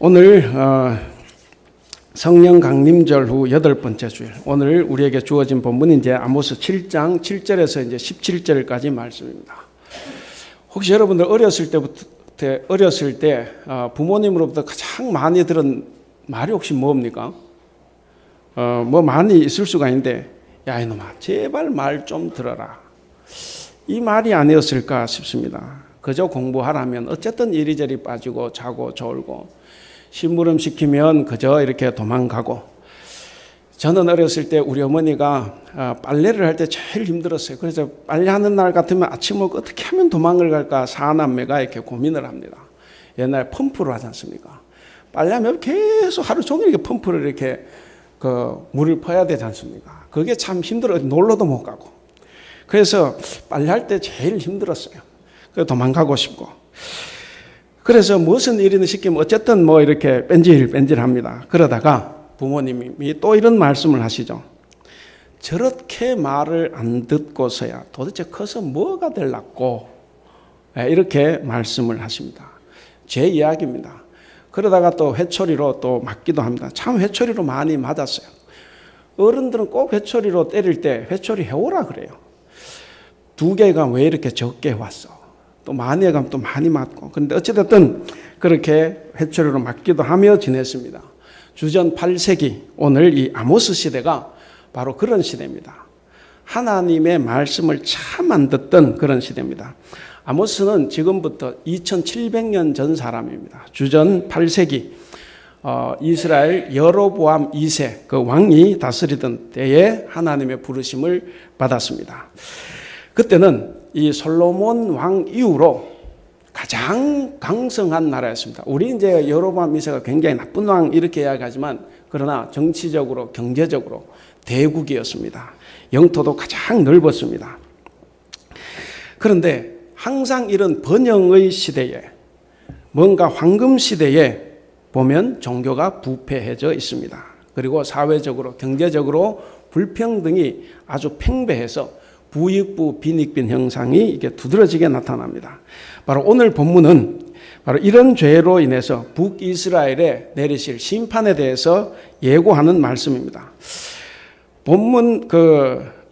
오늘 성령 강림절 후 8번째 주일, 오늘 우리에게 주어진 본문이 이제 아모스 7장 7절에서 이제 17절까지 말씀입니다. 혹시 여러분들 어렸을 때 부모님으로부터 가장 많이 들은 말이 혹시 뭡니까? 뭐 많이 있을 수가 있는데, 야 이놈아 제발 말 좀 들어라, 이 말이 아니었을까 싶습니다. 그저 공부하라면 어쨌든 이리저리 빠지고 자고 졸고, 심부름 시키면 그저 이렇게 도망가고. 저는 어렸을 때 우리 어머니가 빨래를 할 때 제일 힘들었어요. 그래서 빨래하는 날 같으면 아침에 어떻게 하면 도망을 갈까 사남매가 이렇게 고민을 합니다. 옛날에 펌프로 하지 않습니까? 빨래하면 계속 하루 종일 이렇게 펌프를 이렇게 물을 퍼야 되지 않습니까? 그게 참 힘들어요. 놀러도 못 가고. 그래서 빨래할 때 제일 힘들었어요. 그래서 도망가고 싶고. 그래서 무슨 일이든 시키면 어쨌든 뭐 이렇게 뺀질뺀질합니다. 그러다가 부모님이 또 이런 말씀을 하시죠. 저렇게 말을 안 듣고서야 도대체 커서 뭐가 될라고, 이렇게 말씀을 하십니다. 제 이야기입니다. 그러다가 또 회초리로 또 맞기도 합니다. 참 회초리로 많이 맞았어요. 어른들은 꼭 회초리로 때릴 때 회초리 해오라 그래요. 2개가 왜 이렇게 적게 왔어? 또 많이 가면 또 많이 맞고. 그런데 어찌됐든 그렇게 회초리로 맞기도 하며 지냈습니다. 주전 8세기, 오늘 이 아모스 시대가 바로 그런 시대입니다. 하나님의 말씀을 참 안 듣던 그런 시대입니다. 아모스는 지금부터 2700년 전 사람입니다. 주전 8세기 이스라엘 여로보암 2세 그 왕이 다스리던 때에 하나님의 부르심을 받았습니다. 그때는 이 솔로몬 왕 이후로 가장 강성한 나라였습니다. 우리 이제 여로보암 2세가 굉장히 나쁜 왕 이렇게 이야기하지만, 그러나 정치적으로 경제적으로 대국이었습니다. 영토도 가장 넓었습니다. 그런데 항상 이런 번영의 시대에, 뭔가 황금 시대에 보면 종교가 부패해져 있습니다. 그리고 사회적으로 경제적으로 불평등이 아주 팽배해서 부익부 빈익빈 형상이 이게 두드러지게 나타납니다. 바로 오늘 본문은 바로 이런 죄로 인해서 북이스라엘에 내리실 심판에 대해서 예고하는 말씀입니다. 본문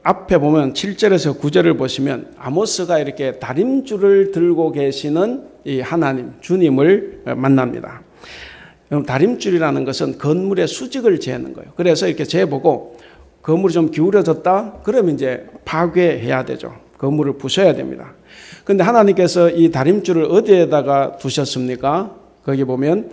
앞에 보면 7절에서 9절을 보시면 아모스가 이렇게 다림줄을 들고 계시는 이 하나님, 주님을 만납니다. 다림줄이라는 것은 건물의 수직을 재는 거예요. 그래서 이렇게 재보고 건물이 좀 기울어졌다? 그러면 이제 파괴해야 되죠. 건물을 부숴야 됩니다. 그런데 하나님께서 이 다림줄을 어디에다가 두셨습니까? 거기 보면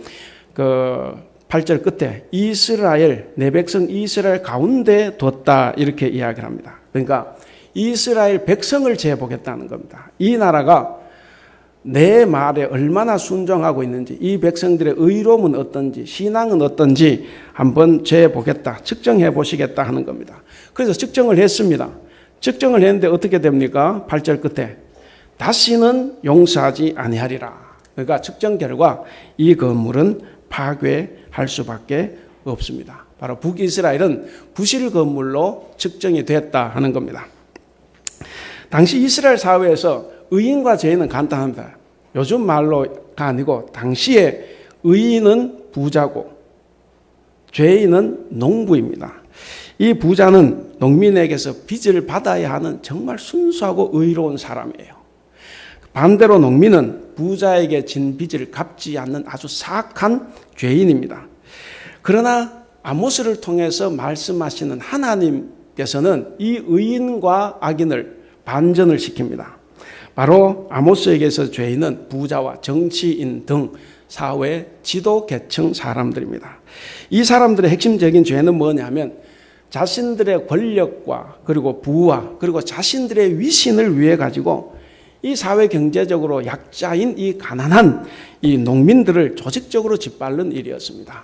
8절 끝에 이스라엘, 내 백성 이스라엘 가운데 뒀다, 이렇게 이야기를 합니다. 그러니까 이스라엘 백성을 재보겠다는 겁니다. 이 나라가 내 말에 얼마나 순종하고 있는지, 이 백성들의 의로움은 어떤지, 신앙은 어떤지 한번 재보겠다, 측정해 보시겠다 하는 겁니다. 그래서 측정을 했습니다. 측정을 했는데 어떻게 됩니까? 8절 끝에 다시는 용서하지 아니하리라. 그러니까 측정 결과 이 건물은 파괴할 수밖에 없습니다. 바로 북이스라엘은 부실 건물로 측정이 됐다 하는 겁니다. 당시 이스라엘 사회에서 의인과 죄인은 간단합니다. 요즘 말로가 아니고 당시에 의인은 부자고 죄인은 농부입니다. 이 부자는 농민에게서 빚을 받아야 하는 정말 순수하고 의로운 사람이에요. 반대로 농민은 부자에게 진 빚을 갚지 않는 아주 사악한 죄인입니다. 그러나 아모스를 통해서 말씀하시는 하나님께서는 이 의인과 악인을 반전을 시킵니다. 바로 아모스에게서 죄인은 부자와 정치인 등 사회 지도 계층 사람들입니다. 이 사람들의 핵심적인 죄는 뭐냐면 자신들의 권력과 그리고 부와 그리고 자신들의 위신을 위해 가지고 이 사회 경제적으로 약자인 이 가난한 이 농민들을 조직적으로 짓밟는 일이었습니다.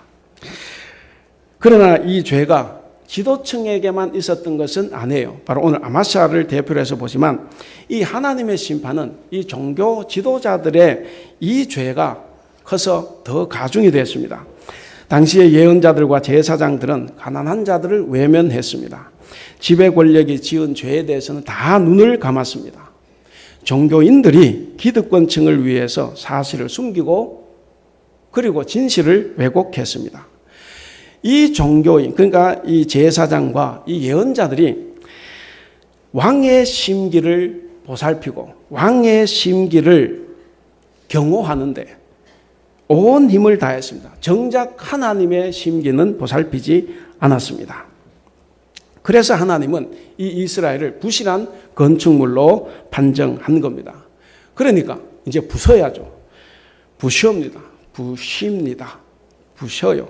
그러나 이 죄가 지도층에게만 있었던 것은 아니에요. 바로 오늘 아마스야를 대표로 해서 보지만 이 하나님의 심판은 이 종교 지도자들의 이 죄가 커서 더 가중이 됐습니다. 당시의 예언자들과 제사장들은 가난한 자들을 외면했습니다. 지배 권력이 지은 죄에 대해서는 다 눈을 감았습니다. 종교인들이 기득권층을 위해서 사실을 숨기고 그리고 진실을 왜곡했습니다. 이 종교인, 그러니까 이 제사장과 이 예언자들이 왕의 심기를 보살피고 왕의 심기를 경호하는데 온 힘을 다했습니다. 정작 하나님의 심기는 보살피지 않았습니다. 그래서 하나님은 이 이스라엘을 부실한 건축물로 판정한 겁니다. 그러니까 이제 부숴야죠. 부숩니다. 부숩니다. 부셔요.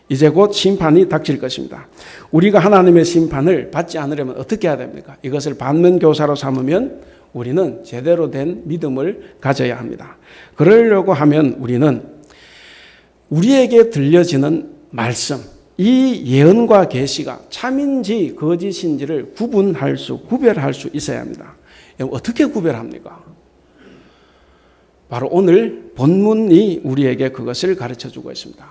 이제 곧 심판이 닥칠 것입니다. 우리가 하나님의 심판을 받지 않으려면 어떻게 해야 됩니까? 이것을 반면교사로 삼으면 우리는 제대로 된 믿음을 가져야 합니다. 그러려고 하면 우리는 우리에게 들려지는 말씀, 이 예언과 계시가 참인지 거짓인지를 구별할 수 있어야 합니다. 어떻게 구별합니까? 바로 오늘 본문이 우리에게 그것을 가르쳐주고 있습니다.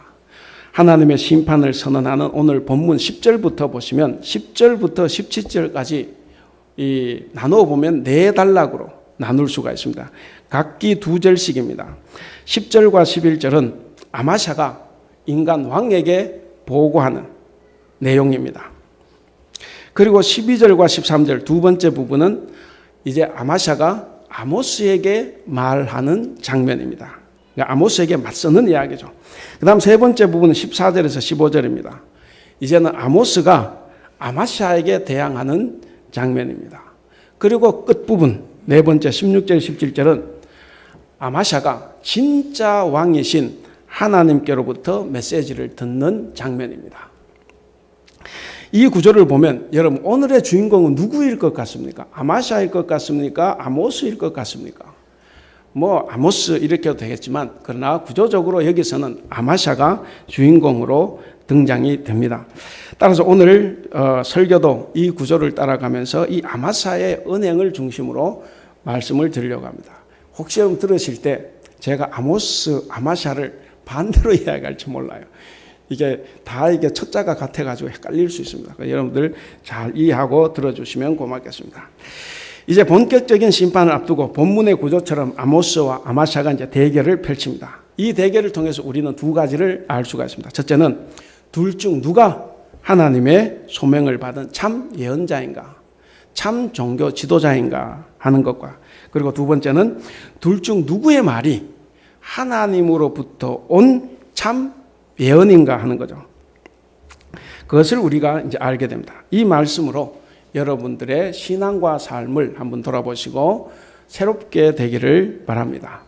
하나님의 심판을 선언하는 오늘 본문 10절부터 보시면 10절부터 17절까지 나누어 보면 4단락으로 나눌 수가 있습니다. 각기 2절씩입니다. 10절과 11절은 아마샤가 인간 왕에게 보고하는 내용입니다. 그리고 12절과 13절 두 번째 부분은 이제 아마샤가 아모스에게 말하는 장면입니다. 그러니까 아모스에게 맞서는 이야기죠. 그 다음 세 번째 부분은 14절에서 15절입니다. 이제는 아모스가 아마샤에게 대항하는 장면입니다. 그리고 끝부분 네 번째 16절 17절은 아마샤가 진짜 왕이신 하나님께로부터 메시지를 듣는 장면입니다. 이 구조를 보면 여러분 오늘의 주인공은 누구일 것 같습니까? 아마샤일 것 같습니까? 아모스일 것 같습니까? 아모스 이렇게 해도 되겠지만 그러나 구조적으로 여기서는 아마샤가 주인공으로 등장이 됩니다. 따라서 오늘 설교도 이 구조를 따라가면서 이 아마샤의 언행을 중심으로 말씀을 드리려고 합니다. 혹시 여러분 들으실 때 제가 아마샤를 반대로 이야기할지 몰라요. 이게 첫자가 같아가지고 헷갈릴 수 있습니다. 여러분들 잘 이해하고 들어주시면 고맙겠습니다. 이제 본격적인 심판을 앞두고 본문의 구조처럼 아모스와 아마샤가 이제 대결을 펼칩니다. 이 대결을 통해서 우리는 두 가지를 알 수가 있습니다. 첫째는 둘 중 누가 하나님의 소명을 받은 참 예언자인가, 참 종교 지도자인가 하는 것과, 그리고 두 번째는 둘 중 누구의 말이 하나님으로부터 온 참 예언인가 하는 거죠. 그것을 우리가 이제 알게 됩니다. 이 말씀으로 여러분들의 신앙과 삶을 한번 돌아보시고 새롭게 되기를 바랍니다.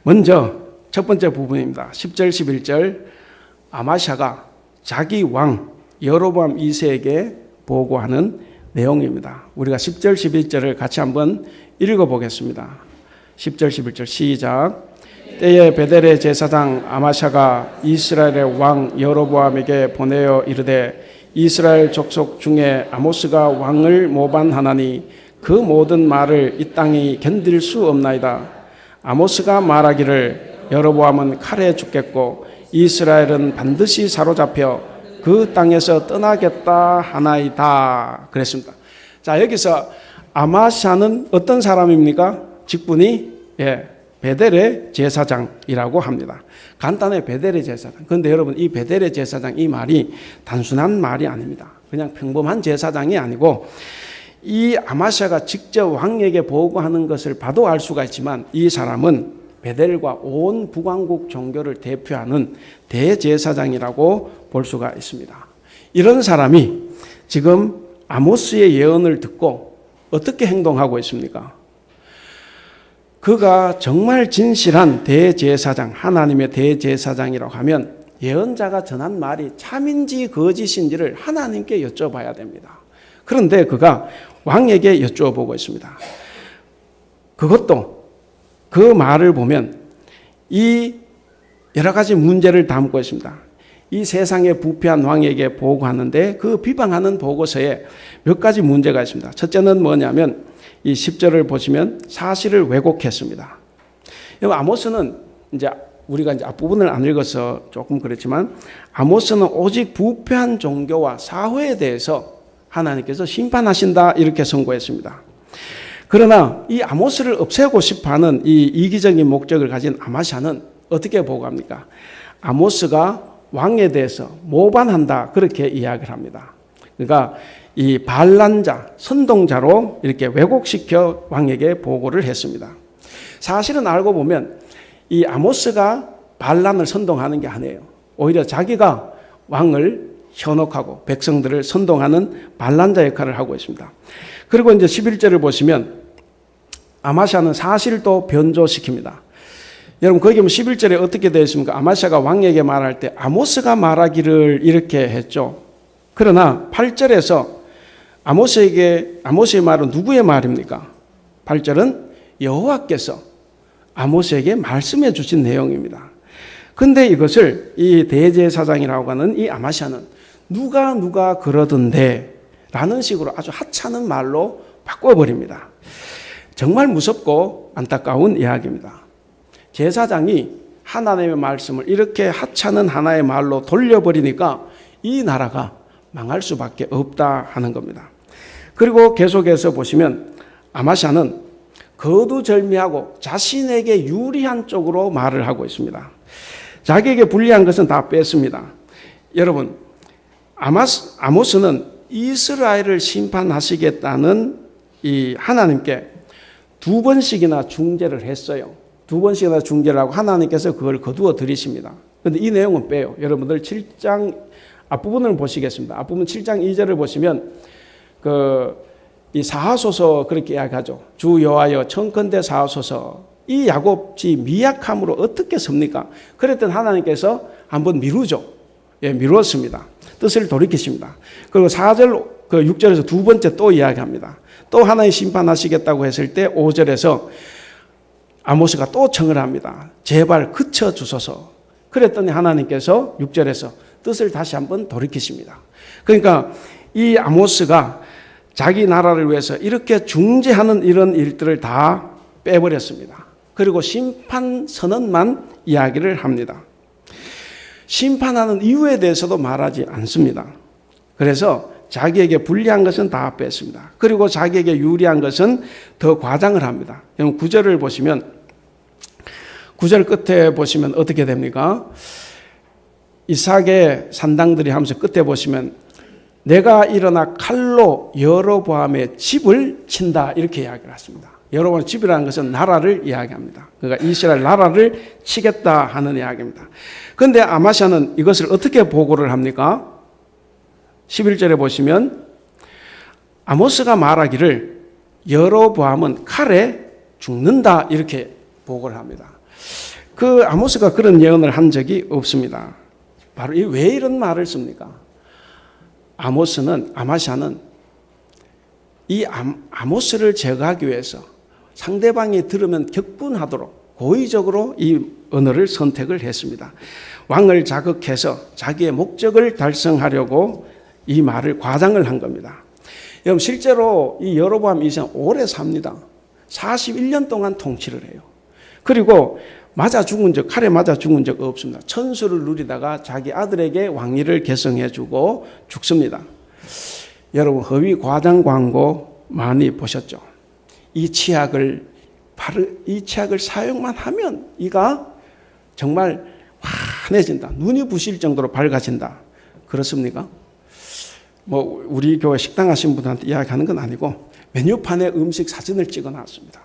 먼저 첫 번째 부분입니다. 10절 11절 아마샤가 자기 왕 여로보암 2세에게 보고하는 내용입니다. 우리가 10절 11절을 같이 한번 읽어보겠습니다. 10절 11절 시작. 때에 베델의 제사장 아마샤가 이스라엘의 왕 여로보암에게 보내어 이르되 이스라엘 족속 중에 아모스가 왕을 모반하나니 그 모든 말을 이 땅이 견딜 수 없나이다. 아모스가 말하기를 여로보암은 칼에 죽겠고 이스라엘은 반드시 사로잡혀 그 땅에서 떠나겠다 하나이다. 그랬습니다. 자, 여기서 아마샤는 어떤 사람입니까? 직분이 베델의 제사장이라고 합니다. 간단해 베델의 제사장. 그런데 여러분 이 베델의 제사장 이 말이 단순한 말이 아닙니다. 그냥 평범한 제사장이 아니고 이 아마샤가 직접 왕에게 보고하는 것을 봐도 알 수가 있지만 이 사람은 베델과 온 북왕국 종교를 대표하는 대제사장이라고 볼 수가 있습니다. 이런 사람이 지금 아모스의 예언을 듣고 어떻게 행동하고 있습니까? 그가 정말 진실한 대제사장, 하나님의 대제사장이라고 하면 예언자가 전한 말이 참인지 거짓인지를 하나님께 여쭤봐야 됩니다. 그런데 그가 왕에게 여쭤보고 있습니다. 그것도 그 말을 보면 이 여러 가지 문제를 담고 있습니다. 이 세상에 부패한 왕에게 보고하는데 그 비방하는 보고서에 몇 가지 문제가 있습니다. 첫째는 뭐냐면 이 10절을 보시면 사실을 왜곡했습니다. 아모스는 우리가 앞부분을 안 읽어서 조금 그렇지만 아모스는 오직 부패한 종교와 사회에 대해서 하나님께서 심판하신다 이렇게 선고했습니다. 그러나 이 아모스를 없애고 싶어하는 이 이기적인 목적을 가진 아마샤는 어떻게 보고합니까? 아모스가 왕에 대해서 모반한다 그렇게 이야기를 합니다. 그러니까 이 반란자, 선동자로 이렇게 왜곡시켜 왕에게 보고를 했습니다. 사실은 알고 보면 이 아모스가 반란을 선동하는 게 아니에요. 오히려 자기가 왕을 현혹하고 백성들을 선동하는 반란자 역할을 하고 있습니다. 그리고 이제 11절을 보시면 아마시아는 사실도 변조시킵니다. 여러분 거기 보면 11절에 어떻게 되어 있습니까? 아마시아가 왕에게 말할 때 아모스가 말하기를 이렇게 했죠. 그러나 8절에서 아모스의 말은 누구의 말입니까? 8절은 여호와께서 아모스에게 말씀해 주신 내용입니다. 근데 이것을 이 대제사장이라고 하는 이 아마시아는 누가 그러던데 라는 식으로 아주 하찮은 말로 바꿔버립니다. 정말 무섭고 안타까운 이야기입니다. 제사장이 하나님의 말씀을 이렇게 하찮은 하나의 말로 돌려버리니까 이 나라가 망할 수밖에 없다 하는 겁니다. 그리고 계속해서 보시면 아마시아는 거두절미하고 자신에게 유리한 쪽으로 말을 하고 있습니다. 자기에게 불리한 것은 다 뺐습니다. 여러분, 아모스는 이스라엘을 심판하시겠다는 이 하나님께 두 번씩이나 중재를 했어요. 두 번씩이나 중재를 하고 하나님께서 그걸 거두어 드리십니다. 그런데 이 내용은 빼요. 여러분들 7장 앞부분을 보시겠습니다. 앞부분 7장 2절을 보시면 이 사하소서 그렇게 이야기하죠. 주 여호와여 청컨대 사하소서. 이 야곱지 미약함으로 어떻게 섭니까? 그랬더니 하나님께서 한번 미루죠. 예, 미루었습니다. 뜻을 돌이키십니다. 그리고 4절, 6절에서 두 번째 또 이야기합니다. 또 하나님 심판하시겠다고 했을 때 5절에서 아모스가 또 청을 합니다. 제발 그쳐 주소서. 그랬더니 하나님께서 6절에서 뜻을 다시 한번 돌이키십니다. 그러니까 이 아모스가 자기 나라를 위해서 이렇게 중재하는 이런 일들을 다 빼버렸습니다. 그리고 심판 선언만 이야기를 합니다. 심판하는 이유에 대해서도 말하지 않습니다. 그래서 자기에게 불리한 것은 다 뺐습니다. 그리고 자기에게 유리한 것은 더 과장을 합니다. 여러분 9절을 보시면 9절 끝에 보시면 어떻게 됩니까? 이삭의 산당들이 하면서 끝에 보시면 내가 일어나 칼로 여로보암의 집을 친다 이렇게 이야기를 했습니다. 여로보암의 집이라는 것은 나라를 이야기합니다. 그러니까 이스라엘 나라를 치겠다 하는 이야기입니다. 그런데 아마시아는 이것을 어떻게 보고를 합니까? 11절에 보시면 아모스가 말하기를 여로보암은 칼에 죽는다 이렇게 보고를 합니다. 그 아모스가 그런 예언을 한 적이 없습니다. 바로 왜 이런 말을 씁니까? 아마시아는 이 아모스를 제거하기 위해서 상대방이 들으면 격분하도록 고의적으로 이 언어를 선택을 했습니다. 왕을 자극해서 자기의 목적을 달성하려고 이 말을 과장을 한 겁니다. 여러분 실제로 이 여로보암 2세는 오래 삽니다. 41년 동안 통치를 해요. 그리고 칼에 맞아 죽은 적 없습니다. 천수를 누리다가 자기 아들에게 왕위를 계승해주고 죽습니다. 여러분 허위 과장 광고 많이 보셨죠? 이 치약을 사용만 하면 이가 정말 환해진다. 눈이 부실 정도로 밝아진다. 그렇습니까? 우리 교회 식당 하신 분한테 이야기하는 건 아니고 메뉴판에 음식 사진을 찍어 놨습니다.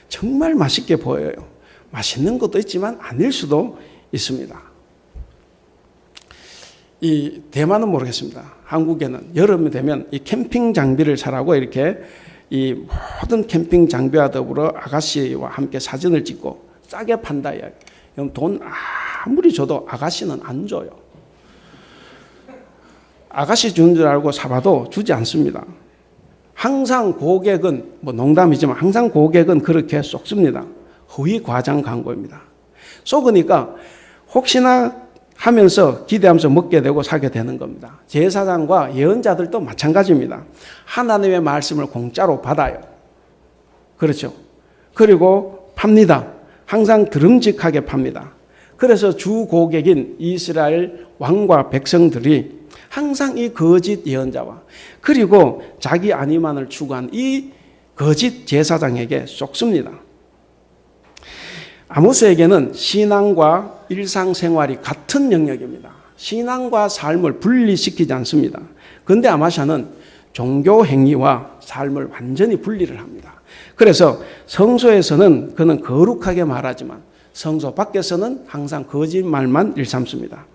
정말 맛있게 보여요. 맛있는 것도 있지만 아닐 수도 있습니다. 이 대만은 모르겠습니다. 한국에는 여름이 되면 이 캠핑 장비를 사라고 이렇게 이 모든 캠핑 장비와 더불어 아가씨와 함께 사진을 찍고 싸게 판다. 돈 아무리 줘도 아가씨는 안 줘요. 아가씨 주는 줄 알고 사봐도 주지 않습니다. 항상 고객은 농담이지만 항상 고객은 그렇게 속습니다. 허위 과장 광고입니다. 속으니까 혹시나 하면서 기대하면서 먹게 되고 사게 되는 겁니다. 제사장과 예언자들도 마찬가지입니다. 하나님의 말씀을 공짜로 받아요. 그렇죠. 그리고 팝니다. 항상 드름직하게 팝니다. 그래서 주 고객인 이스라엘 왕과 백성들이 항상 이 거짓 예언자와 그리고 자기 안위만을 추구한 이 거짓 제사장에게 속습니다. 아모스에게는 신앙과 일상생활이 같은 영역입니다. 신앙과 삶을 분리시키지 않습니다. 그런데 아마샤는 종교 행위와 삶을 완전히 분리를 합니다. 그래서 성소에서는 그는 거룩하게 말하지만 성소 밖에서는 항상 거짓말만 일삼습니다.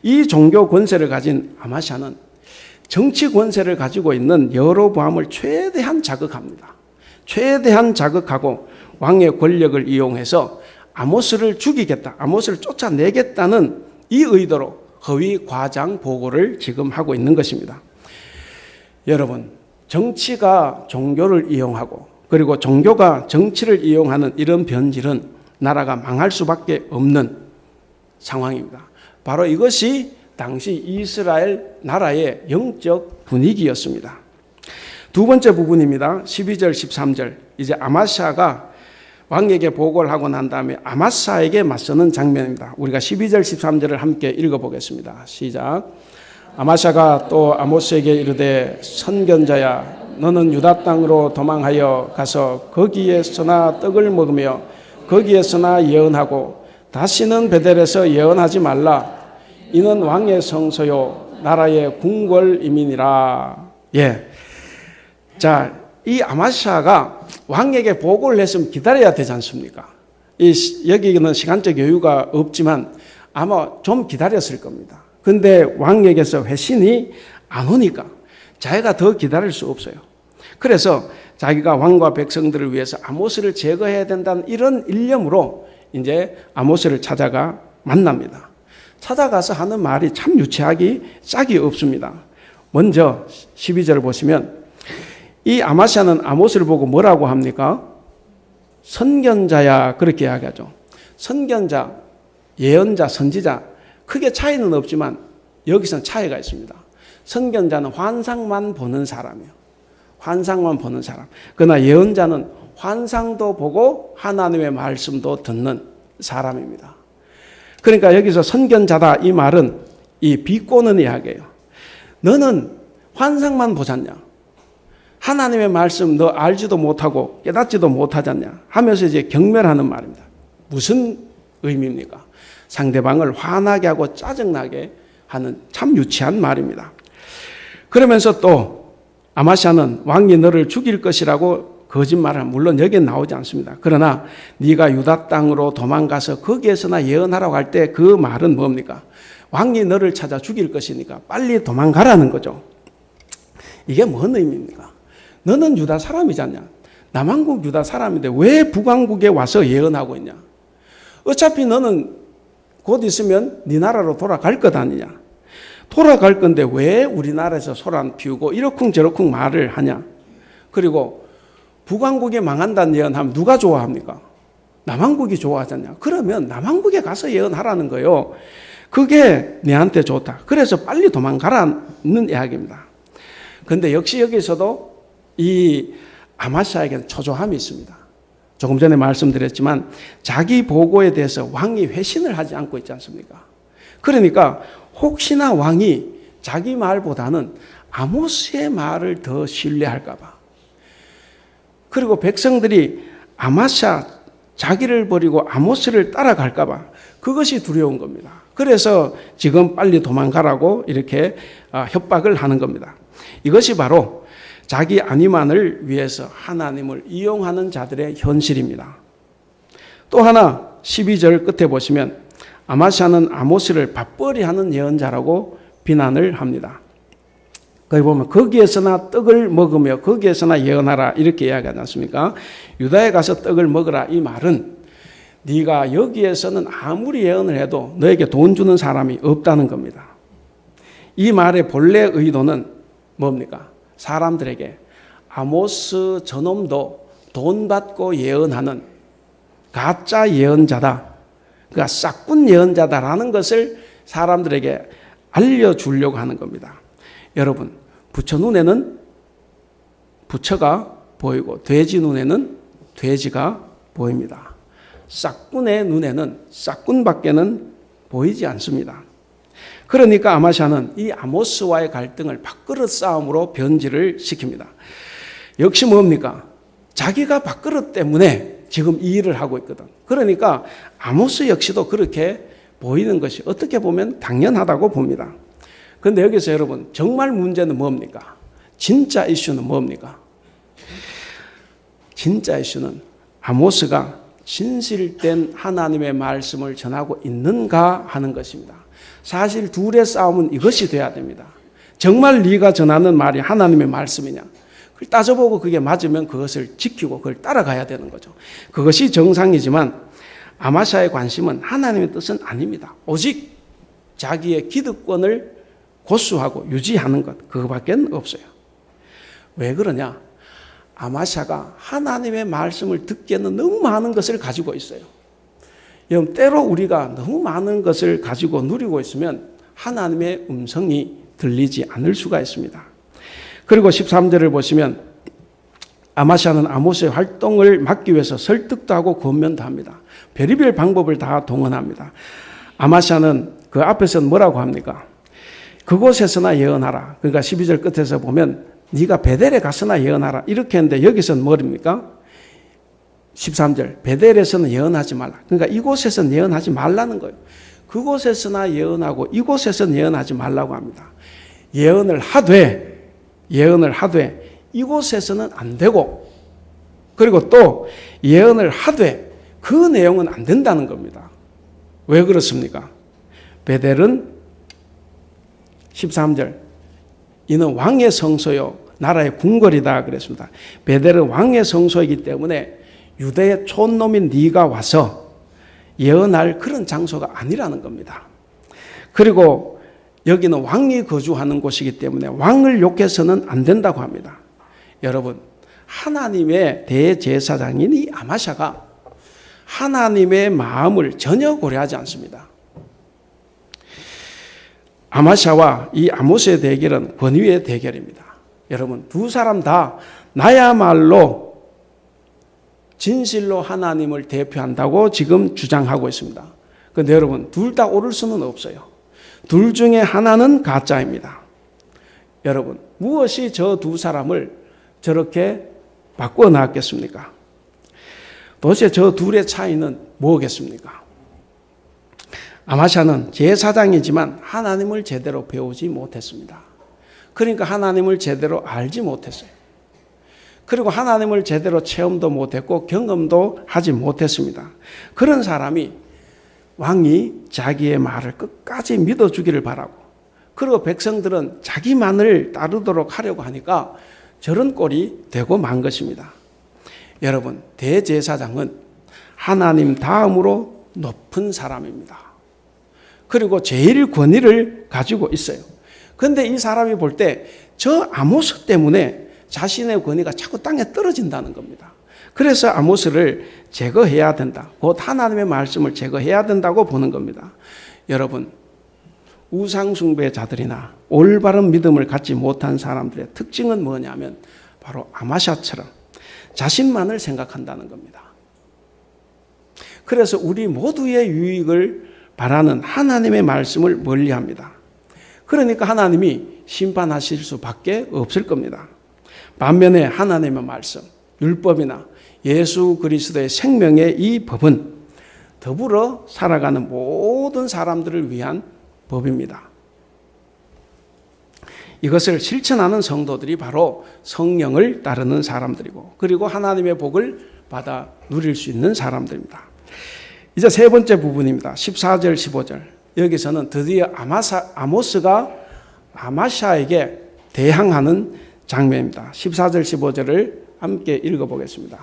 이 종교 권세를 가진 아마샤는 정치 권세를 가지고 있는 여로보암을 최대한 자극합니다. 최대한 자극하고 왕의 권력을 이용해서 아모스를 죽이겠다, 아모스를 쫓아내겠다는 이 의도로 허위 과장 보고를 지금 하고 있는 것입니다. 여러분, 정치가 종교를 이용하고 그리고 종교가 정치를 이용하는 이런 변질은 나라가 망할 수밖에 없는 상황입니다. 바로 이것이 당시 이스라엘 나라의 영적 분위기였습니다. 두 번째 부분입니다. 12절, 13절. 이제 아마샤가 왕에게 보고를 하고 난 다음에 아마사에게 맞서는 장면입니다. 우리가 12절, 13절을 함께 읽어보겠습니다. 시작. 아마샤가 또 아모스에게 이르되 선견자야 너는 유다 땅으로 도망하여 가서 거기에서나 떡을 먹으며 거기에서나 예언하고 다시는 베델에서 예언하지 말라. 이는 왕의 성소요 나라의 궁궐이민이라. 예. 자, 이 아마샤가 왕에게 보고를 했으면 기다려야 되지 않습니까? 여기는 시간적 여유가 없지만 아마 좀 기다렸을 겁니다. 근데 왕에게서 회신이 안 오니까 자기가 더 기다릴 수 없어요. 그래서 자기가 왕과 백성들을 위해서 아모스를 제거해야 된다는 이런 일념으로 이제 아모스를 찾아가 만납니다. 찾아가서 하는 말이 참 유치하기 짝이 없습니다. 먼저 12절을 보시면 이 아마샤는 아모스를 보고 뭐라고 합니까? 선견자야 그렇게 이야기하죠. 선견자, 예언자, 선지자 크게 차이는 없지만 여기서는 차이가 있습니다. 선견자는 환상만 보는 사람이에요. 환상만 보는 사람. 그러나 예언자는 환상도 보고 하나님의 말씀도 듣는 사람입니다. 그러니까 여기서 선견자다 이 말은 이 비꼬는 이야기예요. 너는 환상만 보잖냐? 하나님의 말씀 너 알지도 못하고 깨닫지도 못하잖냐? 하면서 이제 경멸하는 말입니다. 무슨 의미입니까? 상대방을 화나게 하고 짜증나게 하는 참 유치한 말입니다. 그러면서 또 아마샤는 왕이 너를 죽일 것이라고 거짓말을 물론 여기에 나오지 않습니다. 그러나 네가 유다 땅으로 도망가서 거기에서나 예언하라고 할 때 그 말은 뭡니까? 왕이 너를 찾아 죽일 것이니까 빨리 도망가라는 거죠. 이게 뭔 의미입니까? 너는 유다 사람이잖냐? 남왕국 유다 사람인데 왜 북왕국에 와서 예언하고 있냐? 어차피 너는 곧 있으면 네 나라로 돌아갈 것 아니냐? 돌아갈 건데 왜 우리나라에서 소란 피우고 이러쿵저러쿵 말을 하냐? 그리고 북왕국이 망한다는 예언하면 누가 좋아합니까? 남왕국이 좋아하잖냐? 그러면 남왕국에 가서 예언하라는 거예요. 그게 내한테 좋다. 그래서 빨리 도망가라는 이야기입니다. 그런데 역시 여기서도 이 아마샤에게는 초조함이 있습니다. 조금 전에 말씀드렸지만 자기 보고에 대해서 왕이 회신을 하지 않고 있지 않습니까? 그러니까 혹시나 왕이 자기 말보다는 아모스의 말을 더 신뢰할까 봐. 그리고 백성들이 아마샤 자기를 버리고 아모스를 따라갈까 봐 그것이 두려운 겁니다. 그래서 지금 빨리 도망가라고 이렇게 협박을 하는 겁니다. 이것이 바로 자기 안위만을 위해서 하나님을 이용하는 자들의 현실입니다. 또 하나 12절 끝에 보시면 아마샤는 아모스를 밥벌이 하는 예언자라고 비난을 합니다. 거기 보면 거기에서나 떡을 먹으며 거기에서나 예언하라 이렇게 이야기하지 않습니까? 유다에 가서 떡을 먹으라 이 말은 네가 여기에서는 아무리 예언을 해도 너에게 돈 주는 사람이 없다는 겁니다. 이 말의 본래 의도는 뭡니까? 사람들에게 아모스 저놈도 돈 받고 예언하는 가짜 예언자다. 그러니까 싹군 예언자다라는 것을 사람들에게 알려주려고 하는 겁니다. 여러분, 부처 눈에는 부처가 보이고 돼지 눈에는 돼지가 보입니다. 싹군의 눈에는 싹군밖에는 보이지 않습니다. 그러니까 아마샤는 이 아모스와의 갈등을 밥그릇 싸움으로 변질을 시킵니다. 역시 뭡니까? 자기가 밥그릇 때문에 지금 이 일을 하고 있거든. 그러니까 아모스 역시도 그렇게 보이는 것이 어떻게 보면 당연하다고 봅니다. 그런데 여기서 여러분 정말 문제는 뭡니까? 진짜 이슈는 뭡니까? 진짜 이슈는 아모스가 진실된 하나님의 말씀을 전하고 있는가 하는 것입니다. 사실 둘의 싸움은 이것이 돼야 됩니다. 정말 네가 전하는 말이 하나님의 말씀이냐? 그걸 따져보고 그게 맞으면 그것을 지키고 그걸 따라가야 되는 거죠. 그것이 정상이지만 아마샤의 관심은 하나님의 뜻은 아닙니다. 오직 자기의 기득권을 고수하고 유지하는 것, 그거밖에 없어요. 왜 그러냐? 아마샤가 하나님의 말씀을 듣기에는 너무 많은 것을 가지고 있어요. 여러분, 때로 우리가 너무 많은 것을 가지고 누리고 있으면 하나님의 음성이 들리지 않을 수가 있습니다. 그리고 13절을 보시면 아마샤는 아모스의 활동을 막기 위해서 설득도 하고 권면도 합니다. 별의별 방법을 다 동원합니다. 아마샤는 그 앞에서는 뭐라고 합니까? 그곳에서나 예언하라. 그러니까 12절 끝에서 보면 네가 베델에 가서나 예언하라. 이렇게 했는데 여기서는 뭐입니까? 13절 베델에서는 예언하지 말라. 그러니까 이곳에서는 예언하지 말라는 거예요. 그곳에서나 예언하고 이곳에서는 예언하지 말라고 합니다. 예언을 하되 이곳에서는 안 되고, 그리고 또 예언을 하되 그 내용은 안 된다는 겁니다. 왜 그렇습니까? 베델은 13절 이는 왕의 성소요 나라의 궁궐이다 그랬습니다. 베델은 왕의 성소이기 때문에 유대의 촌놈인 네가 와서 예언할 그런 장소가 아니라는 겁니다. 그리고 여기는 왕이 거주하는 곳이기 때문에 왕을 욕해서는 안 된다고 합니다. 여러분, 하나님의 대제사장인 이 아마샤가 하나님의 마음을 전혀 고려하지 않습니다. 아마샤와 이 아모스의 대결은 권위의 대결입니다. 여러분, 두 사람 다 나야말로 진실로 하나님을 대표한다고 지금 주장하고 있습니다. 그런데 여러분, 둘 다 옳을 수는 없어요. 둘 중에 하나는 가짜입니다. 여러분, 무엇이 저 두 사람을 저렇게 바꾸어 나왔겠습니까? 도대체 저 둘의 차이는 뭐겠습니까? 아마샤는 제사장이지만 하나님을 제대로 배우지 못했습니다. 그러니까 하나님을 제대로 알지 못했어요. 그리고 하나님을 제대로 체험도 못했고 경험도 하지 못했습니다. 그런 사람이 왕이 자기의 말을 끝까지 믿어주기를 바라고, 그리고 백성들은 자기만을 따르도록 하려고 하니까 저런 꼴이 되고 만 것입니다. 여러분, 대제사장은 하나님 다음으로 높은 사람입니다. 그리고 제일 권위를 가지고 있어요. 그런데 이 사람이 볼 때 저 아모스 때문에 자신의 권위가 자꾸 땅에 떨어진다는 겁니다. 그래서 아모스를 제거해야 된다. 곧 하나님의 말씀을 제거해야 된다고 보는 겁니다. 여러분, 우상숭배자들이나 올바른 믿음을 갖지 못한 사람들의 특징은 뭐냐면 바로 아마샤처럼 자신만을 생각한다는 겁니다. 그래서 우리 모두의 유익을 바라는 하나님의 말씀을 멀리합니다. 그러니까 하나님이 심판하실 수밖에 없을 겁니다. 반면에 하나님의 말씀, 율법이나 예수 그리스도의 생명의 이 법은 더불어 살아가는 모든 사람들을 위한 법입니다. 이것을 실천하는 성도들이 바로 성령을 따르는 사람들이고, 그리고 하나님의 복을 받아 누릴 수 있는 사람들입니다. 이제 세 번째 부분입니다. 14절, 15절. 여기서는 드디어 아모스가 아마샤에게 대항하는 장면입니다. 14절, 15절을 함께 읽어보겠습니다.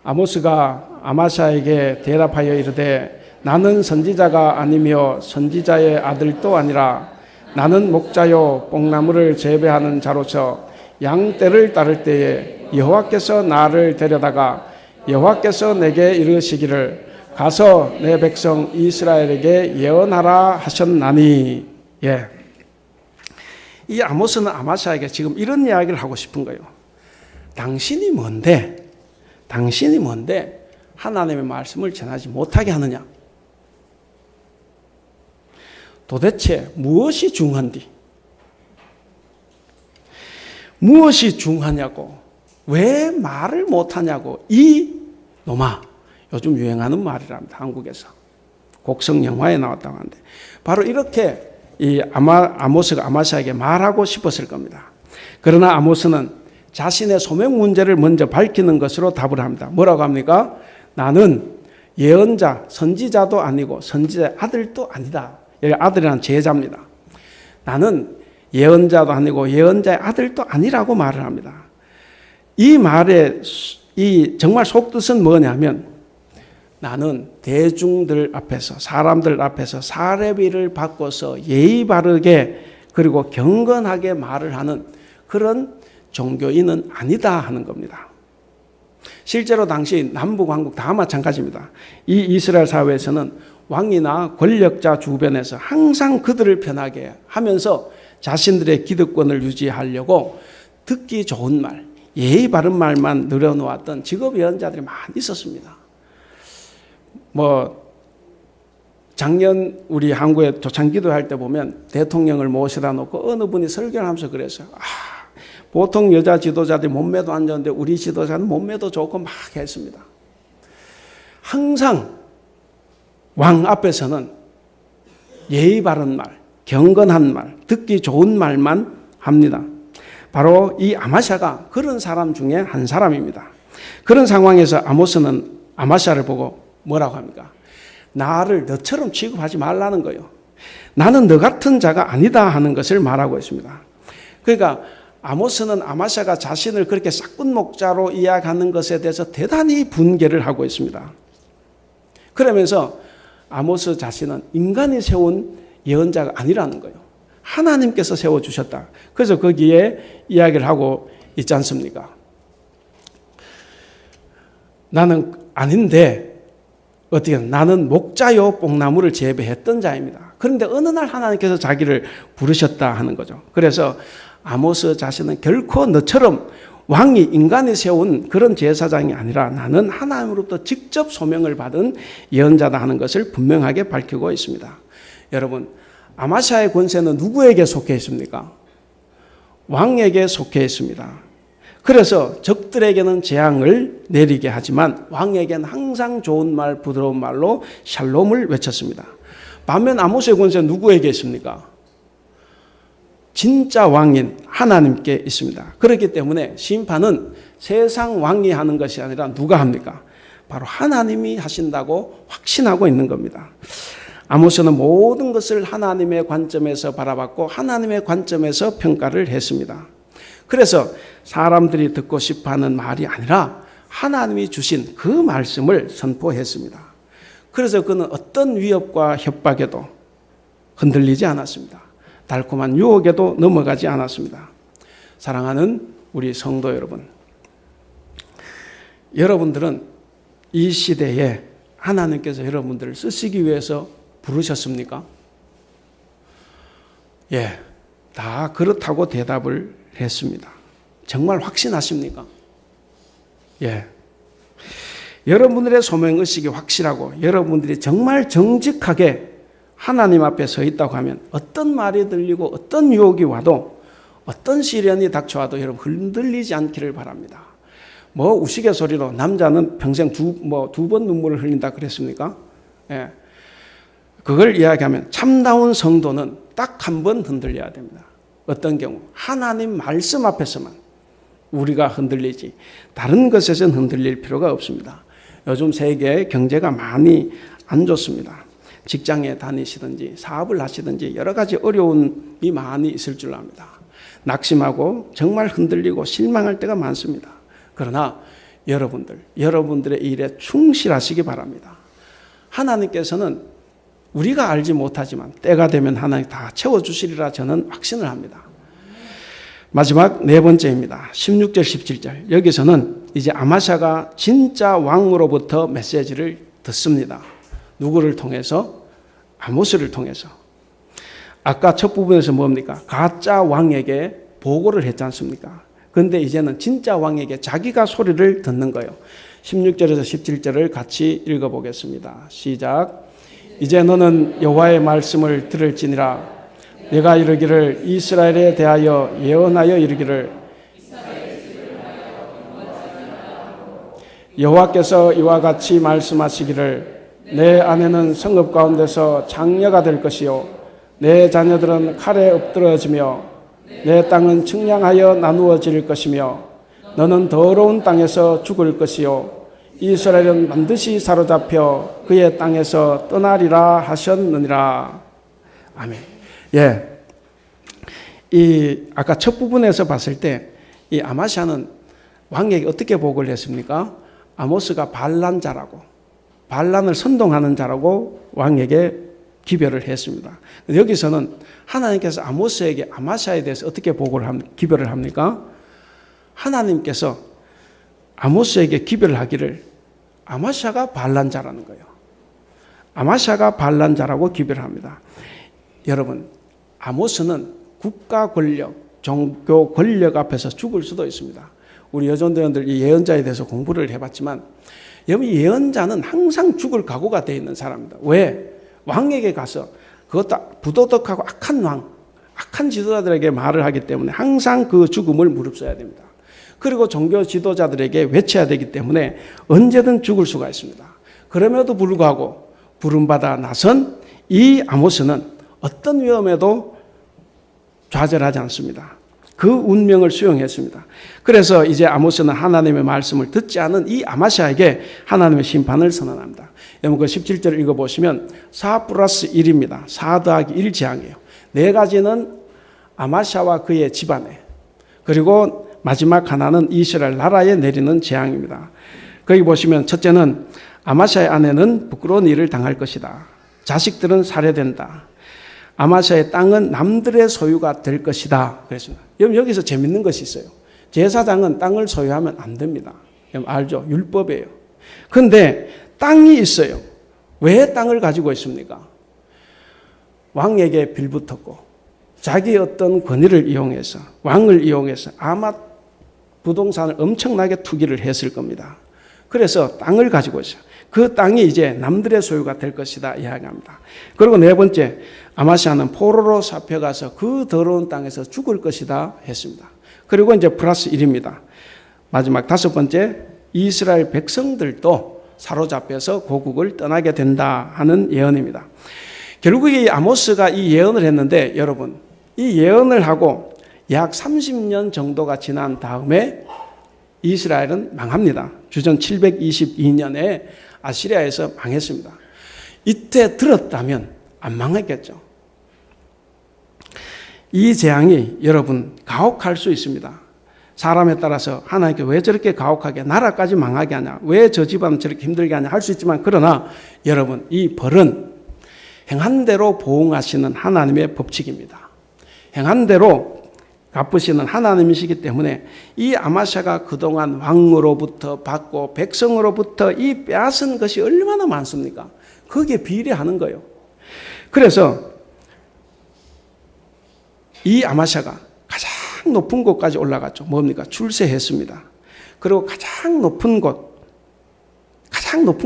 아모스가 아마샤에게 대답하여 이르되 나는 선지자가 아니며 선지자의 아들도 아니라 나는 목자요 뽕나무를 재배하는 자로서 양떼를 따를 때에 여호와께서 나를 데려다가 여호와께서 내게 이르시기를 가서 내 백성 이스라엘에게 예언하라 하셨나니. 예. 이 아모스는 아마샤에게 지금 이런 이야기를 하고 싶은 거예요. 당신이 뭔데 하나님의 말씀을 전하지 못하게 하느냐? 도대체 무엇이 중한디? 무엇이 중하냐고? 왜 말을 못하냐고? 이 노마. 요즘 유행하는 말이랍니다. 한국에서. 곡성 영화에 나왔다고 하는데 바로 이렇게 이 아모스가 아마샤에게 말하고 싶었을 겁니다. 그러나 아모스는 자신의 소명 문제를 먼저 밝히는 것으로 답을 합니다. 뭐라고 합니까? 나는 예언자, 선지자도 아니고 선지자의 아들도 아니다. 여기 아들이란 제자입니다. 나는 예언자도 아니고 예언자의 아들도 아니라고 말을 합니다. 이 말의 이 정말 속뜻은 뭐냐면 나는 대중들 앞에서 사람들 앞에서 사례비를 바꿔서 예의 바르게 그리고 경건하게 말을 하는 그런 종교인은 아니다 하는 겁니다. 실제로 당시 남북 왕국 다 마찬가지입니다. 이 이스라엘 사회에서는 왕이나 권력자 주변에서 항상 그들을 편하게 하면서 자신들의 기득권을 유지하려고 듣기 좋은 말, 예의 바른 말만 늘어놓았던 직업 예언자들이 많이 있었습니다. 작년 우리 한국에 조창기도할 때 보면 대통령을 모셔다 놓고 어느 분이 설교를 하면서 그랬어요. 보통 여자 지도자들이 몸매도 안 좋은데 우리 지도자는 몸매도 좋고 막 했습니다. 항상 왕 앞에서는 예의 바른 말, 경건한 말, 듣기 좋은 말만 합니다. 바로 이 아마샤가 그런 사람 중에 한 사람입니다. 그런 상황에서 아모스는 아마샤를 보고 뭐라고 합니까? 나를 너처럼 취급하지 말라는 거예요. 나는 너 같은 자가 아니다 하는 것을 말하고 있습니다. 그러니까 아모스는 아마샤가 자신을 그렇게 싹군 목자로 이야기하는 것에 대해서 대단히 분개를 하고 있습니다. 그러면서 아모스 자신은 인간이 세운 예언자가 아니라는 거예요. 하나님께서 세워주셨다. 그래서 거기에 이야기를 하고 있지 않습니까? 나는 아닌데 어떻게 나는 목자요 뽕나무를 재배했던 자입니다. 그런데 어느 날 하나님께서 자기를 부르셨다 하는 거죠. 그래서 아모스 자신은 결코 너처럼 왕이 인간이 세운 그런 제사장이 아니라 나는 하나님으로부터 직접 소명을 받은 예언자다 하는 것을 분명하게 밝히고 있습니다. 여러분, 아마샤의 권세는 누구에게 속해 있습니까? 왕에게 속해 있습니다. 그래서 적들에게는 재앙을 내리게 하지만 왕에게는 항상 좋은 말, 부드러운 말로 샬롬을 외쳤습니다. 반면 아모스의 권세는 누구에게 있습니까? 진짜 왕인 하나님께 있습니다. 그렇기 때문에 심판은 세상 왕이 하는 것이 아니라 누가 합니까? 바로 하나님이 하신다고 확신하고 있는 겁니다. 아모스는 모든 것을 하나님의 관점에서 바라봤고 하나님의 관점에서 평가를 했습니다. 그래서 사람들이 듣고 싶어하는 말이 아니라 하나님이 주신 그 말씀을 선포했습니다. 그래서 그는 어떤 위협과 협박에도 흔들리지 않았습니다. 달콤한 유혹에도 넘어가지 않았습니다. 사랑하는 우리 성도 여러분, 여러분들은 이 시대에 하나님께서 여러분들을 쓰시기 위해서 부르셨습니까? 예, 다 그렇다고 대답을 했습니다. 정말 확신하십니까? 예. 여러분들의 소명의식이 확실하고 여러분들이 정말 정직하게 하나님 앞에 서 있다고 하면 어떤 말이 들리고 어떤 유혹이 와도 어떤 시련이 닥쳐와도 여러분 흔들리지 않기를 바랍니다. 우스갯소리로 남자는 평생 두 번 눈물을 흘린다 그랬습니까? 예. 그걸 이야기하면 참다운 성도는 딱 한 번 흔들려야 됩니다. 어떤 경우? 하나님 말씀 앞에서만 우리가 흔들리지 다른 것에서는 흔들릴 필요가 없습니다. 요즘 세계 경제가 많이 안 좋습니다. 직장에 다니시든지 사업을 하시든지 여러 가지 어려움이 많이 있을 줄 압니다. 낙심하고 정말 흔들리고 실망할 때가 많습니다. 그러나 여러분들의 일에 충실하시기 바랍니다. 하나님께서는 우리가 알지 못하지만 때가 되면 하나님 다 채워주시리라 저는 확신을 합니다. 마지막 네 번째입니다. 16절 17절 여기서는 이제 아마샤가 진짜 왕으로부터 메시지를 듣습니다. 누구를 통해서? 아모스를 통해서. 아까 첫 부분에서 뭡니까? 가짜 왕에게 보고를 했지 않습니까? 그런데 이제는 진짜 왕에게 자기가 소리를 듣는 거예요. 16절에서 17절을 같이 읽어보겠습니다. 시작. 이제 너는 여호와의 말씀을 들을지니라. 내가 이르기를 이스라엘에 대하여 예언하여 이르기를 여호와께서 이와 같이 말씀하시기를 내 아내는 성읍 가운데서 장녀가 될 것이요 내 자녀들은 칼에 엎드러지며 내 땅은 측량하여 나누어질 것이며 너는 더러운 땅에서 죽을 것이요 이스라엘은 반드시 사로잡혀 그의 땅에서 떠나리라 하셨느니라. 아멘. 예. 아까 첫 부분에서 봤을 때 이 아마샤는 왕에게 어떻게 보고를 했습니까? 아모스가 반란자라고, 반란을 선동하는 자라고 왕에게 기별을 했습니다. 여기서는 하나님께서 아모스에게 아마샤에 대해서 어떻게 기별을 합니까? 하나님께서 아모스에게 기별을 하기를 아마샤가 반란자라는 거예요. 아마샤가 반란자라고 기별을 합니다. 여러분, 아모스는 국가 권력, 종교 권력 앞에서 죽을 수도 있습니다. 우리 여전도원들 이 예언자에 대해서 공부를 해봤지만 이 예언자는 항상 죽을 각오가 되어 있는 사람입니다. 왜? 왕에게 가서 그것도 부도덕하고 악한 왕, 악한 지도자들에게 말을 하기 때문에 항상 그 죽음을 무릅써야 됩니다. 그리고 종교 지도자들에게 외쳐야 되기 때문에 언제든 죽을 수가 있습니다. 그럼에도 불구하고 부름받아 나선 이 아모스는 어떤 위험에도 좌절하지 않습니다. 그 운명을 수용했습니다. 그래서 이제 아모스는 하나님의 말씀을 듣지 않은 이 아마샤에게 하나님의 심판을 선언합니다. 여러분 그 17절을 읽어보시면 4+1입니다. 4 더하기 1 재앙이에요. 네 가지는 아마샤와 그의 집안에, 그리고 마지막 하나는 이스라엘 나라에 내리는 재앙입니다. 거기 보시면 첫째는 아마샤의 아내는 부끄러운 일을 당할 것이다. 자식들은 살해된다. 아마샤의 땅은 남들의 소유가 될 것이다. 그랬습니다. 여기서 재밌는 것이 있어요. 제사장은 땅을 소유하면 안 됩니다. 알죠? 율법이에요. 그런데 땅이 있어요. 왜 땅을 가지고 있습니까? 왕에게 빌붙었고 자기의 어떤 권위를 이용해서, 왕을 이용해서 아마 부동산을 엄청나게 투기를 했을 겁니다. 그래서 땅을 가지고 있어요. 그 땅이 이제 남들의 소유가 될 것이다 이야기합니다. 그리고 네 번째, 아마샤는 포로로 잡혀가서 그 더러운 땅에서 죽을 것이다 했습니다. 그리고 이제 플러스 1입니다. 마지막 다섯 번째, 이스라엘 백성들도 사로잡혀서 고국을 떠나게 된다 하는 예언입니다. 결국에 이 아모스가 이 예언을 했는데 여러분, 이 예언을 하고 약 30년 정도가 지난 다음에 이스라엘은 망합니다. 주전 722년에 아시리아에서 망했습니다. 이때 들었다면 안 망했겠죠. 이 재앙이 여러분 가혹할 수 있습니다. 사람에 따라서 하나님께 왜 저렇게 가혹하게 나라까지 망하게 하냐, 왜 저 집안은 저렇게 힘들게 하냐 할 수 있지만, 그러나 여러분 이 벌은 행한 대로 보응하시는 하나님의 법칙입니다. 행한 대로 갚으시는 하나님이시기 때문에 이 아마샤가 그동안 왕으로부터 받고 백성으로부터 이 빼앗은 것이 얼마나 많습니까? 거기에 비례하는 거예요. 그래서 이 아마샤가 가장 높은 곳까지 올라갔죠. 뭡니까? 출세했습니다. 그리고 가장 높은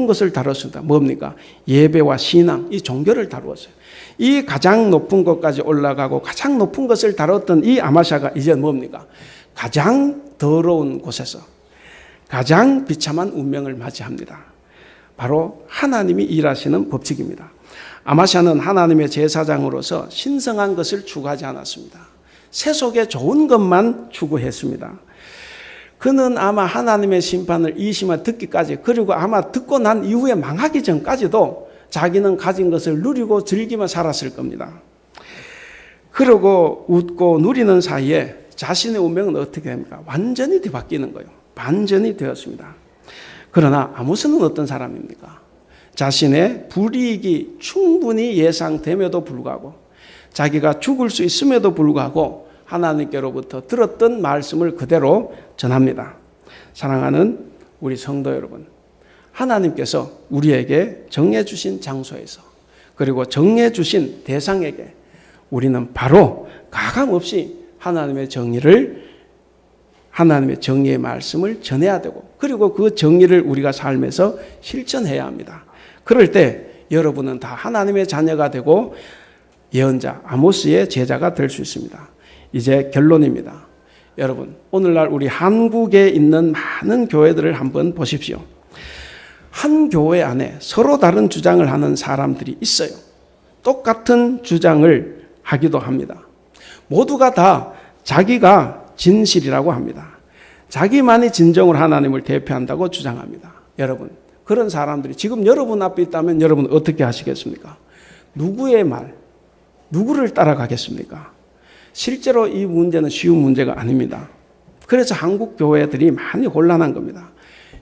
것을 다뤘습니다. 뭡니까? 예배와 신앙, 이 종교를 다루었어요. 이 가장 높은 곳까지 올라가고 가장 높은 것을 다뤘던 이 아마샤가 이제 뭡니까? 가장 더러운 곳에서 가장 비참한 운명을 맞이합니다. 바로 하나님이 일하시는 법칙입니다. 아마샤는 하나님의 제사장으로서 신성한 것을 추구하지 않았습니다. 세속의 좋은 것만 추구했습니다. 그는 아마 하나님의 심판을 이 심을 듣기까지, 그리고 아마 듣고 난 이후에 망하기 전까지도 자기는 가진 것을 누리고 즐기며 살았을 겁니다. 그러고 웃고 누리는 사이에 자신의 운명은 어떻게 됩니까? 완전히 뒤바뀌는 거예요. 반전이 되었습니다. 그러나 아모스는 어떤 사람입니까? 자신의 불이익이 충분히 예상됨에도 불구하고, 자기가 죽을 수 있음에도 불구하고 하나님께로부터 들었던 말씀을 그대로 전합니다. 사랑하는 우리 성도 여러분, 하나님께서 우리에게 정해주신 장소에서, 그리고 정해주신 대상에게 우리는 바로 가감없이 하나님의 정의의 말씀을 전해야 되고, 그리고 그 정의를 우리가 삶에서 실천해야 합니다. 그럴 때 여러분은 다 하나님의 자녀가 되고 예언자 아모스의 제자가 될 수 있습니다. 이제 결론입니다. 여러분, 오늘날 우리 한국에 있는 많은 교회들을 한번 보십시오. 한 교회 안에 서로 다른 주장을 하는 사람들이 있어요. 똑같은 주장을 하기도 합니다. 모두가 다 자기가 진실이라고 합니다. 자기만이 진정으로 하나님을 대표한다고 주장합니다. 여러분, 그런 사람들이 지금 여러분 앞에 있다면 여러분 어떻게 하시겠습니까? 누구의 말, 누구를 따라가겠습니까? 실제로 이 문제는 쉬운 문제가 아닙니다. 그래서 한국 교회들이 많이 곤란한 겁니다.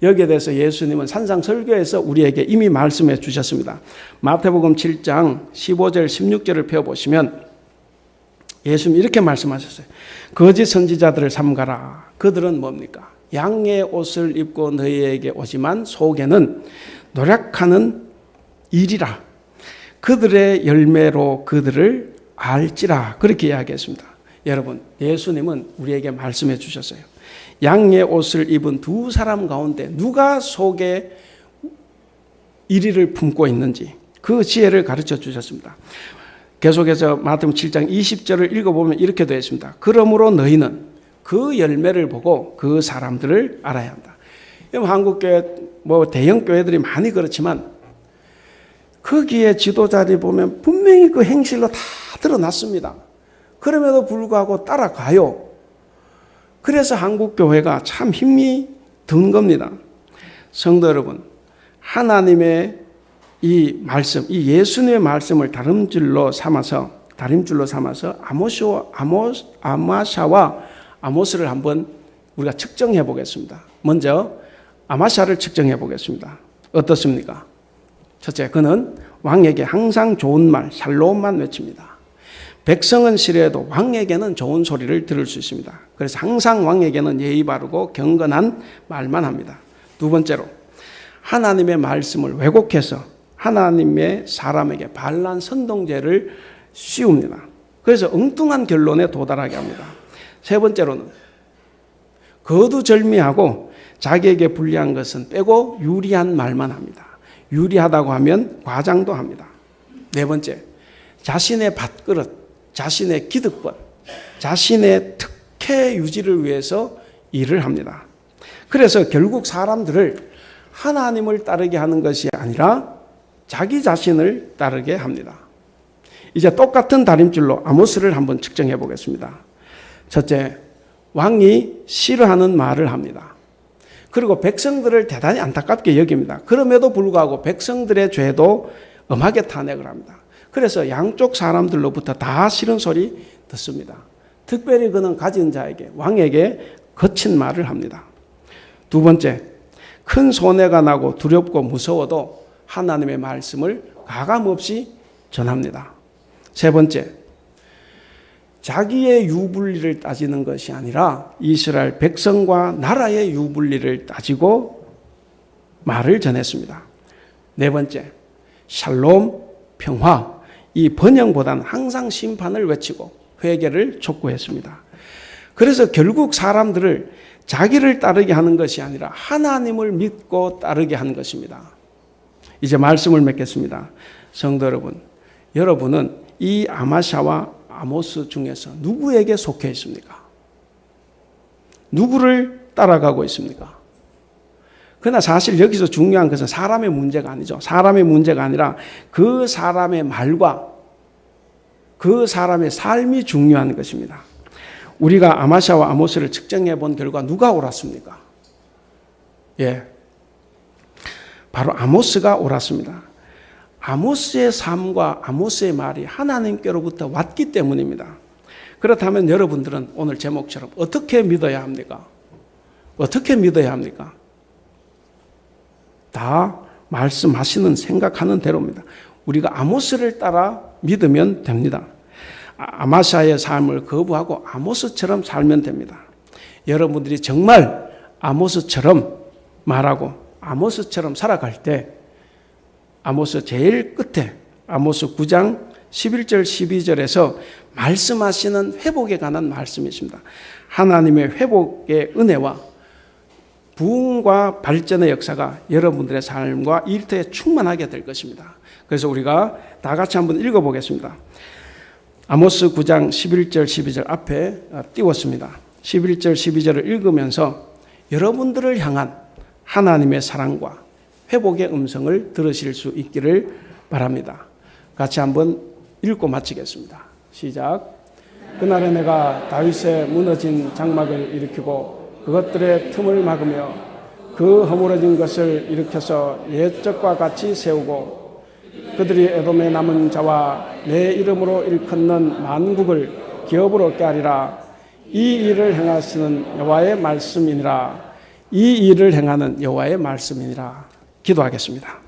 여기에 대해서 예수님은 산상설교에서 우리에게 이미 말씀해 주셨습니다. 마태복음 7장 15절 16절을 펴보시면 예수님이 이렇게 말씀하셨어요. 거짓 선지자들을 삼가라. 그들은 뭡니까? 양의 옷을 입고 너희에게 오지만 속에는 노력하는 일이라. 그들의 열매로 그들을 알지라. 그렇게 이야기했습니다. 여러분, 예수님은 우리에게 말씀해 주셨어요. 양의 옷을 입은 두 사람 가운데 누가 속에 이리를 품고 있는지 그 지혜를 가르쳐 주셨습니다. 계속해서 마태복음 7장 20절을 읽어보면 이렇게 되어 있습니다. 그러므로 너희는 그 열매를 보고 그 사람들을 알아야 한다. 한국교회 대형 교회들이 많이 그렇지만 거기에 지도자들이 보면 분명히 그 행실로 다 드러났습니다. 그럼에도 불구하고 따라가요. 그래서 한국교회가 참 힘이 든 겁니다. 성도 여러분, 하나님의 이 말씀, 이 예수님의 말씀을 다림줄로 삼아서 아마샤와 아모스를 한번 우리가 측정해 보겠습니다. 먼저 아마샤를 측정해 보겠습니다. 어떻습니까? 첫째, 그는 왕에게 항상 좋은 말, 샬롬만 외칩니다. 백성은 싫어해도 왕에게는 좋은 소리를 들을 수 있습니다. 그래서 항상 왕에게는 예의 바르고 경건한 말만 합니다. 두 번째로, 하나님의 말씀을 왜곡해서 하나님의 사람에게 반란 선동죄를 씌웁니다. 그래서 엉뚱한 결론에 도달하게 합니다. 세 번째로는 거두절미하고 자기에게 불리한 것은 빼고 유리한 말만 합니다. 유리하다고 하면 과장도 합니다. 네 번째, 자신의 밥그릇, 자신의 기득권, 자신의 특혜 유지를 위해서 일을 합니다. 그래서 결국 사람들을 하나님을 따르게 하는 것이 아니라 자기 자신을 따르게 합니다. 이제 똑같은 다림줄로 아모스를 한번 측정해 보겠습니다. 첫째, 왕이 싫어하는 말을 합니다. 그리고 백성들을 대단히 안타깝게 여깁니다. 그럼에도 불구하고 백성들의 죄도 엄하게 탄핵을 합니다. 그래서 양쪽 사람들로부터 다 싫은 소리 듣습니다. 특별히 그는 가진 자에게, 왕에게 거친 말을 합니다. 두 번째, 큰 손해가 나고 두렵고 무서워도 하나님의 말씀을 가감없이 전합니다. 세 번째, 자기의 유불리를 따지는 것이 아니라 이스라엘 백성과 나라의 유불리를 따지고 말을 전했습니다. 네 번째, 샬롬, 평화, 이 번영보다는 항상 심판을 외치고 회개를 촉구했습니다. 그래서 결국 사람들을 자기를 따르게 하는 것이 아니라 하나님을 믿고 따르게 한 것입니다. 이제 말씀을 맺겠습니다. 성도 여러분, 여러분은 이 아마샤와 아모스 중에서 누구에게 속해 있습니까? 누구를 따라가고 있습니까? 그러나 사실 여기서 중요한 것은 사람의 문제가 아니죠. 사람의 문제가 아니라 그 사람의 말과 그 사람의 삶이 중요한 것입니다. 우리가 아마샤와 아모스를 측정해 본 결과 누가 옳았습니까? 바로 아모스가 옳았습니다. 아모스의 삶과 아모스의 말이 하나님께로부터 왔기 때문입니다. 그렇다면 여러분들은 오늘 제목처럼 어떻게 믿어야 합니까? 어떻게 믿어야 합니까? 다 말씀하시는 생각하는 대로입니다. 우리가 아모스를 따라 믿으면 됩니다. 아마샤의 삶을 거부하고 아모스처럼 살면 됩니다. 여러분들이 정말 아모스처럼 말하고 아모스처럼 살아갈 때 아모스 제일 끝에 아모스 9장 11절 12절에서 말씀하시는 회복에 관한 말씀이 있습니다. 하나님의 회복의 은혜와 부흥과 발전의 역사가 여러분들의 삶과 일터에 충만하게 될 것입니다. 그래서 우리가 다 같이 한번 읽어보겠습니다. 아모스 9장 11절 12절 앞에 띄웠습니다. 11절 12절을 읽으면서 여러분들을 향한 하나님의 사랑과 회복의 음성을 들으실 수 있기를 바랍니다. 같이 한번 읽고 마치겠습니다. 시작. 그날에 내가 다윗의 무너진 장막을 일으키고 그것들의 틈을 막으며 그 허물어진 것을 일으켜서 옛적과 같이 세우고 그들이 에돔에 남은 자와 내 이름으로 일컫는 만국을 기업으로 얻게 하리라. 이 일을 행하시는 여호와의 말씀이니라. 이 일을 행하는 여호와의 말씀이니라. 기도하겠습니다.